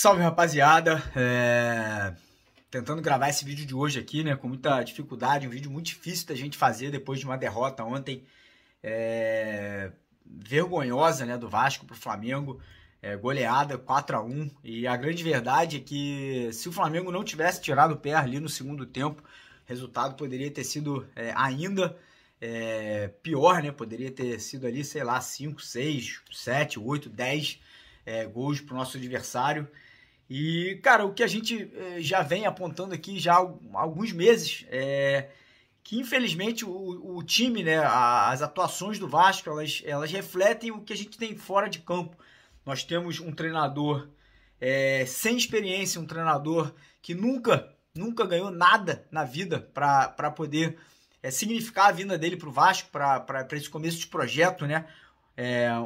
Salve, rapaziada, tentando gravar esse vídeo de hoje aqui, né, com muita dificuldade, um vídeo muito difícil da gente fazer depois de uma derrota ontem, vergonhosa, né, do Vasco pro Flamengo, goleada 4-1, e a grande verdade é que se o Flamengo não tivesse tirado o pé ali no segundo tempo, o resultado poderia ter sido ainda pior, né, poderia ter sido ali, sei lá, 5, 6, 7, 8, 10 gols pro nosso adversário. E, cara, o que a gente já vem apontando aqui já há alguns meses é que, infelizmente, o time, né, as atuações do Vasco, elas refletem o que a gente tem fora de campo. Nós temos um treinador sem experiência, um treinador que nunca ganhou nada na vida para poder significar a vinda dele para o Vasco, para esse começo de projeto, né?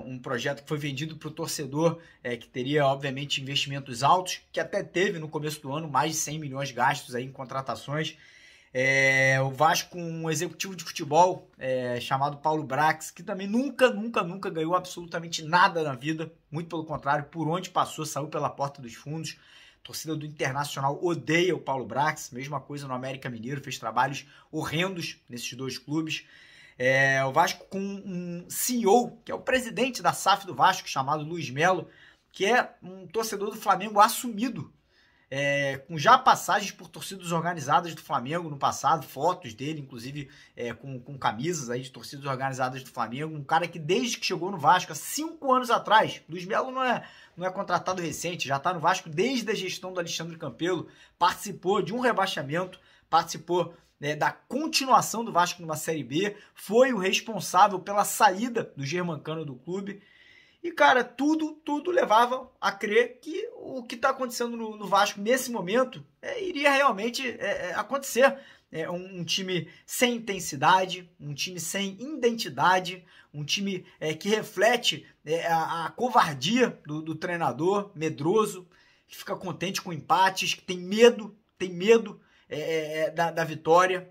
Um projeto que foi vendido para o torcedor, que teria, obviamente, investimentos altos, que até teve no começo do ano, mais de 100 milhões gastos aí em contratações. O Vasco com um executivo de futebol chamado Paulo Brax, que também nunca ganhou absolutamente nada na vida, muito pelo contrário, por onde passou, saiu pela porta dos fundos. A torcida do Internacional odeia o Paulo Brax, mesma coisa no América Mineiro, fez trabalhos horrendos nesses dois clubes. O Vasco com um CEO, que é o presidente da SAF do Vasco, chamado Luiz Melo, que é um torcedor do Flamengo assumido, com já passagens por torcidas organizadas do Flamengo no passado, fotos dele, inclusive com camisas aí de torcidas organizadas do Flamengo, um cara que desde que chegou no Vasco, há 5 anos atrás, Luiz Melo não é contratado recente, já está no Vasco desde a gestão do Alexandre Campelo, participou de um rebaixamento, participou da continuação do Vasco numa Série B, foi o responsável pela saída do Germancano do clube. E, cara, tudo levava a crer que o que está acontecendo no Vasco nesse momento iria realmente acontecer. Um time sem intensidade, um time sem identidade, um time que reflete a covardia do treinador, medroso, que fica contente com empates, que tem medo da vitória.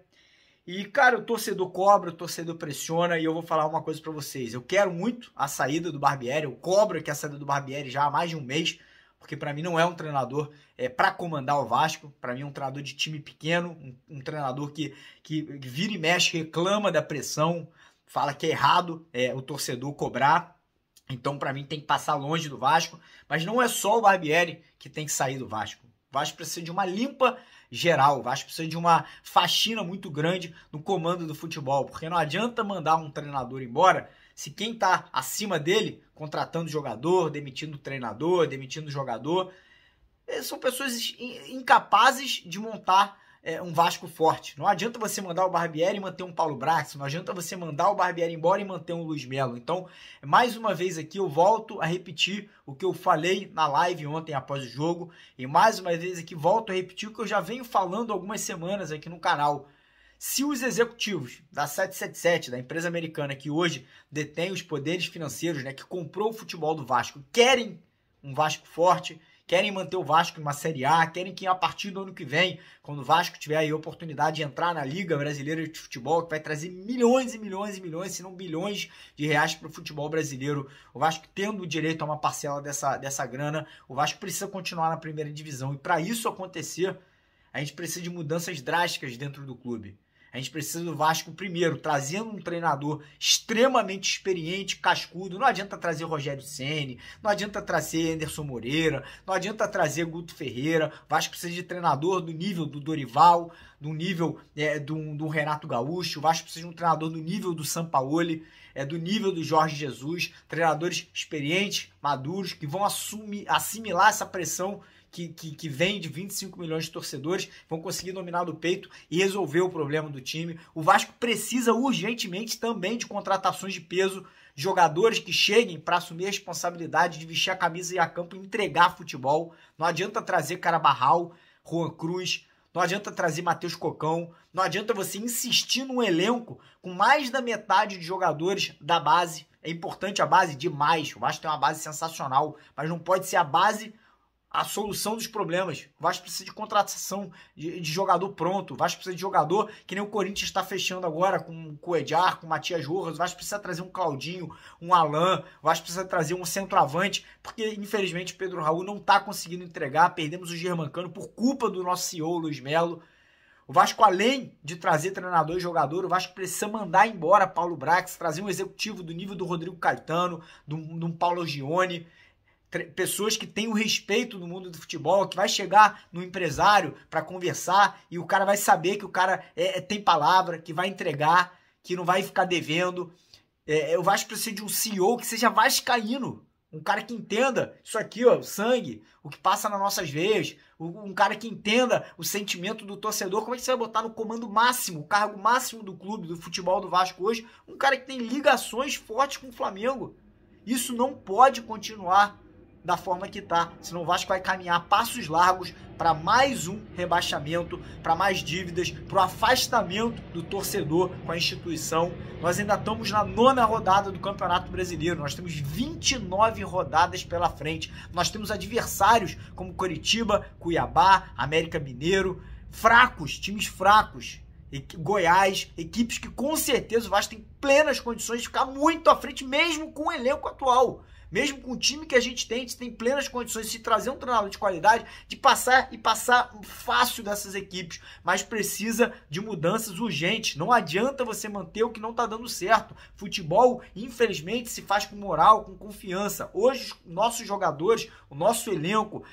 E, cara, o torcedor cobra, o torcedor pressiona, e eu vou falar uma coisa pra vocês. Eu quero muito a saída do Barbieri, eu cobro aqui a saída do Barbieri já há mais de um mês, porque pra mim não é um treinador pra comandar o Vasco, pra mim é um treinador de time pequeno, um treinador que vira e mexe, reclama da pressão, fala que é errado o torcedor cobrar. Então, pra mim, tem que passar longe do Vasco, mas não é só o Barbieri que tem que sair do Vasco. O Vasco precisa de uma limpa geral, o Vasco precisa de uma faxina muito grande no comando do futebol, porque não adianta mandar um treinador embora se quem está acima dele, contratando jogador, demitindo treinador, demitindo jogador, são pessoas incapazes de montar um Vasco forte. Não adianta você mandar o Barbieri e manter um Paulo Brax, não adianta você mandar o Barbieri embora e manter um Luiz Melo. Então, mais uma vez aqui, eu volto a repetir o que eu falei na live ontem após o jogo, e mais uma vez aqui volto a repetir o que eu já venho falando há algumas semanas aqui no canal. Se os executivos da 777, da empresa americana que hoje detém os poderes financeiros, né, que comprou o futebol do Vasco, querem um Vasco forte, querem manter o Vasco numa Série A, querem que a partir do ano que vem, quando o Vasco tiver aí a oportunidade de entrar na Liga Brasileira de Futebol, que vai trazer milhões e milhões e milhões, se não bilhões de reais para o futebol brasileiro, o Vasco tendo o direito a uma parcela dessa grana, o Vasco precisa continuar na primeira divisão. E para isso acontecer, a gente precisa de mudanças drásticas dentro do clube. A gente precisa do Vasco primeiro, trazendo um treinador extremamente experiente, cascudo. Não adianta trazer Rogério Ceni, não adianta trazer Anderson Moreira, não adianta trazer Guto Ferreira. O Vasco precisa de treinador do nível do Dorival, do nível do Renato Gaúcho. O Vasco precisa de um treinador do nível do Sampaoli, do nível do Jorge Jesus. Treinadores experientes, maduros, que vão assimilar essa pressão que vem de 25 milhões de torcedores, vão conseguir dominar do peito e resolver o problema do time. O Vasco precisa urgentemente também de contratações de peso, de jogadores que cheguem para assumir a responsabilidade de vestir a camisa e ir a campo e entregar futebol. Não adianta trazer Carabarral, Juan Cruz, não adianta trazer Matheus Cocão, não adianta você insistir num elenco com mais da metade de jogadores da base. É importante a base demais, o Vasco tem uma base sensacional, mas não pode ser a base a solução dos problemas. O Vasco precisa de contratação de jogador pronto. O Vasco precisa de jogador que nem o Corinthians está fechando agora com o Edjar, com o Matias Rojas. O Vasco precisa trazer um Claudinho, um Alan. O Vasco precisa trazer um centroavante, porque infelizmente o Pedro Raul não está conseguindo entregar. Perdemos o Germancano por culpa do nosso CEO, Luiz Melo. O Vasco, além de trazer treinador e jogador, o Vasco precisa mandar embora Paulo Brax, trazer um executivo do nível do Rodrigo Caetano, de um Paulo Gione, pessoas que têm o respeito do mundo do futebol, que vai chegar no empresário para conversar e o cara vai saber que o cara tem palavra, que vai entregar, que não vai ficar devendo. O Vasco precisa de um CEO que seja vascaíno, um cara que entenda isso aqui, ó, o sangue, o que passa nas nossas veias, um cara que entenda o sentimento do torcedor. Como é que você vai botar no comando máximo, o cargo máximo do clube, do futebol do Vasco hoje, um cara que tem ligações fortes com o Flamengo? Isso não pode continuar da forma que tá, senão o Vasco vai caminhar passos largos para mais um rebaixamento, para mais dívidas, para o afastamento do torcedor com a instituição. Nós ainda estamos na 9ª rodada do Campeonato Brasileiro, nós temos 29 rodadas pela frente, nós temos adversários como Coritiba, Cuiabá, América Mineiro, fracos, times fracos, Goiás, equipes que com certeza o Vasco tem plenas condições de ficar muito à frente, mesmo com o elenco atual. Mesmo com o time que a gente tem plenas condições de trazer um treinador de qualidade, de passar fácil dessas equipes, mas precisa de mudanças urgentes. Não adianta você manter o que não está dando certo. Futebol, infelizmente, se faz com moral, com confiança. Hoje, os nossos jogadores, o nosso elenco,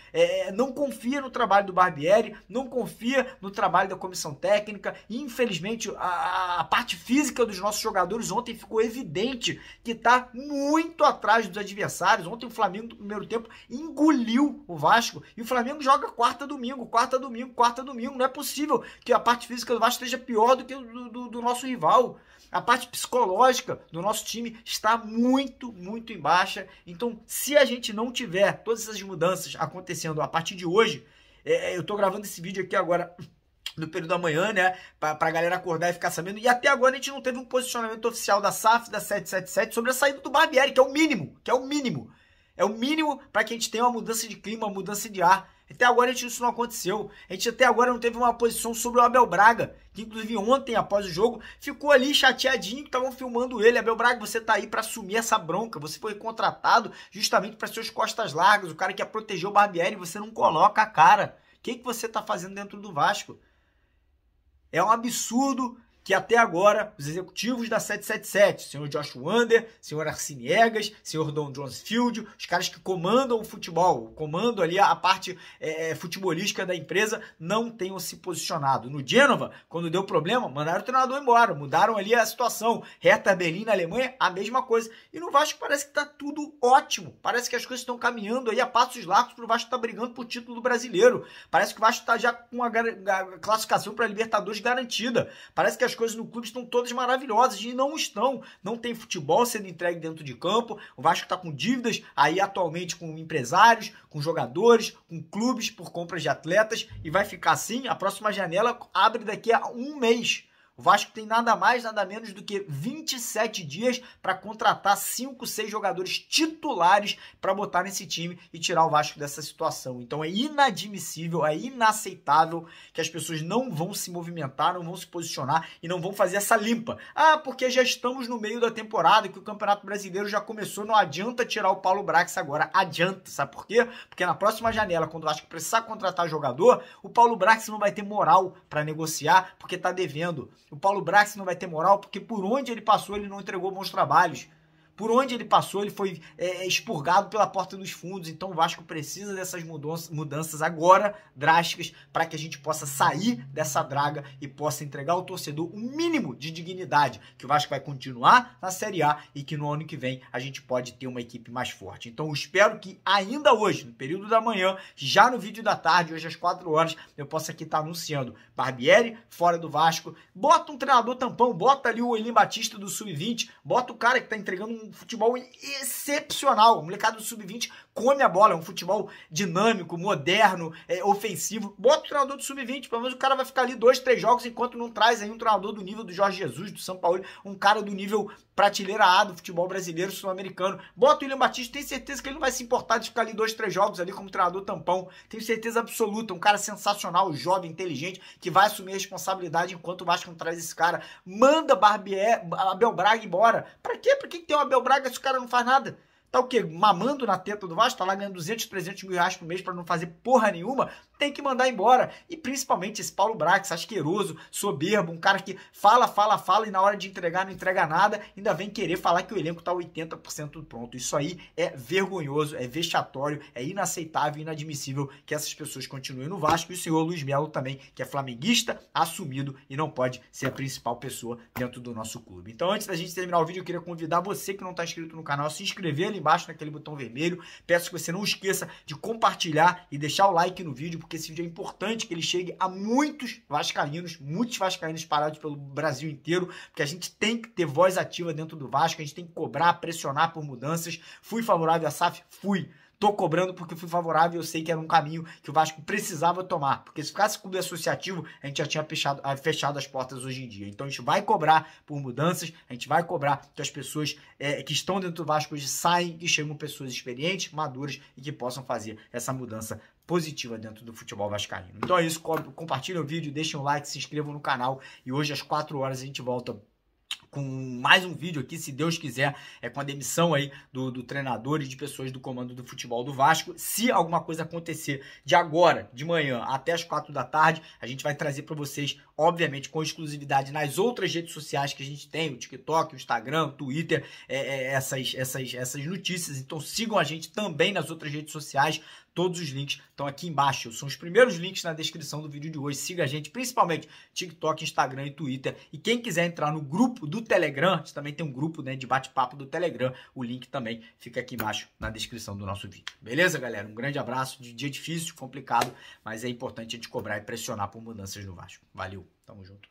não confia no trabalho do Barbieri, não confia no trabalho da comissão técnica. E, infelizmente, a parte física dos nossos jogadores ontem ficou evidente que está muito atrás dos adversários. Ontem o Flamengo no primeiro tempo engoliu o Vasco e o Flamengo joga quarta domingo. Não é possível que a parte física do Vasco esteja pior do que do nosso rival. A parte psicológica do nosso time está muito em baixa. Então, se a gente não tiver todas essas mudanças acontecendo a partir de hoje, eu tô gravando esse vídeo aqui agora no período da manhã, né, pra galera acordar e ficar sabendo, e até agora a gente não teve um posicionamento oficial da SAF, da 777, sobre a saída do Barbieri, que é o mínimo para que a gente tenha uma mudança de clima, uma mudança de ar. Até agora isso não aconteceu. A gente até agora não teve uma posição sobre o Abel Braga, que inclusive ontem, após o jogo, ficou ali chateadinho que estavam filmando ele. Abel Braga, você tá aí para assumir essa bronca, você foi contratado justamente para seus costas largas, o cara que ia proteger o Barbieri, você não coloca a cara. O que você tá fazendo dentro do Vasco? É um absurdo que até agora os executivos da 777, senhor Josh Wander, senhor Arsene Egas, senhor Don Jonesfield, os caras que comandam o futebol, comandam ali a parte futebolística da empresa, não tenham se posicionado. No Gênova, quando deu problema, mandaram o treinador embora, mudaram ali a situação. Hertha Berlim na Alemanha, a mesma coisa. E no Vasco parece que tá tudo ótimo, parece que as coisas estão caminhando aí a passos largos para o Vasco estar brigando por título brasileiro. Parece que o Vasco está já com a classificação para a Libertadores garantida. Parece que as coisas no clube estão todas maravilhosas e não estão. Não tem futebol sendo entregue dentro de campo. O Vasco está com dívidas aí atualmente com empresários, com jogadores, com clubes por compras de atletas e vai ficar assim. A próxima janela abre daqui a um mês. O Vasco tem nada mais, nada menos do que 27 dias para contratar 5, 6 jogadores titulares para botar nesse time e tirar o Vasco dessa situação. Então é inadmissível, é inaceitável que as pessoas não vão se movimentar, não vão se posicionar e não vão fazer essa limpa. Ah, porque já estamos no meio da temporada e que o Campeonato Brasileiro já começou, não adianta tirar o Paulo Brax agora. Adianta, sabe por quê? Porque na próxima janela, quando o Vasco precisar contratar jogador, o Paulo Brax não vai ter moral para negociar porque tá devendo. O Paulo Brax não vai ter moral porque por onde ele passou ele não entregou bons trabalhos. Por onde ele passou ele foi expurgado pela porta dos fundos. Então o Vasco precisa dessas mudanças agora, drásticas, para que a gente possa sair dessa draga e possa entregar ao torcedor um mínimo de dignidade. Que o Vasco vai continuar na Série A e que no ano que vem a gente pode ter uma equipe mais forte. Então eu espero que ainda hoje, no período da manhã, já no vídeo da tarde, hoje às 4 horas, eu possa aqui estar anunciando Barbieri fora do Vasco. Bota um treinador tampão, bota ali o Elim Batista do Sub-20, bota o cara que está entregando um futebol excepcional. A molecada do Sub-20 come a bola, é um futebol dinâmico, moderno, ofensivo. Bota o treinador do Sub-20, pelo menos o cara vai ficar ali 2, 3 jogos, enquanto não traz aí um treinador do nível do Jorge Jesus, do São Paulo, um cara do nível prateleira A do futebol brasileiro, sul-americano. Bota o William Batista, tenho certeza que ele não vai se importar de ficar ali 2, 3 jogos ali como treinador tampão. Tenho certeza absoluta, um cara sensacional, jovem, inteligente, que vai assumir a responsabilidade enquanto o Vasco não traz esse cara. Manda Abel Braga embora. Pra quê? Pra que tem o Abel Braga se o cara não faz nada? Tá o quê? Mamando na teta do Vasco? Tá lá ganhando 200, 300 mil reais por mês pra não fazer porra nenhuma? Tem que mandar embora. E principalmente esse Paulo Brax, asqueroso, soberbo, um cara que fala e na hora de entregar não entrega nada, ainda vem querer falar que o elenco tá 80% pronto. Isso aí é vergonhoso, é vexatório, é inaceitável e inadmissível que essas pessoas continuem no Vasco. E o senhor Luiz Melo também, que é flamenguista, assumido e não pode ser a principal pessoa dentro do nosso clube. Então, antes da gente terminar o vídeo, eu queria convidar você que não tá inscrito no canal a se inscrever ali embaixo naquele botão vermelho. Peço que você não esqueça de compartilhar e deixar o like no vídeo, porque esse vídeo é importante que ele chegue a muitos vascaínos espalhados pelo Brasil inteiro, porque a gente tem que ter voz ativa dentro do Vasco, a gente tem que cobrar, pressionar por mudanças. Fui favorável à SAF? Fui. Tô cobrando porque fui favorável, eu sei que era um caminho que o Vasco precisava tomar, porque se ficasse clube associativo, a gente já tinha fechado as portas hoje em dia. Então a gente vai cobrar por mudanças, a gente vai cobrar que as pessoas que estão dentro do Vasco hoje saem e chegam pessoas experientes, maduras e que possam fazer essa mudança positiva dentro do futebol vascaíno. Então é isso, compartilhem o vídeo, deixem um like, se inscrevam no canal e hoje às 4 horas a gente volta com mais um vídeo aqui, se Deus quiser, com a demissão aí do treinador e de pessoas do comando do futebol do Vasco. Se alguma coisa acontecer de agora, de manhã, até as 4 da tarde, a gente vai trazer para vocês, obviamente, com exclusividade nas outras redes sociais que a gente tem, o TikTok, o Instagram, o Twitter, essas notícias. Então sigam a gente também nas outras redes sociais. Todos os links estão aqui embaixo. São os primeiros links na descrição do vídeo de hoje. Siga a gente, principalmente TikTok, Instagram e Twitter. E quem quiser entrar no grupo do Telegram, a gente também tem um grupo, né, de bate-papo do Telegram. O link também fica aqui embaixo na descrição do nosso vídeo. Beleza, galera? Um grande abraço. De dia difícil, complicado, mas é importante a gente cobrar e pressionar por mudanças no Vasco. Valeu, tamo junto.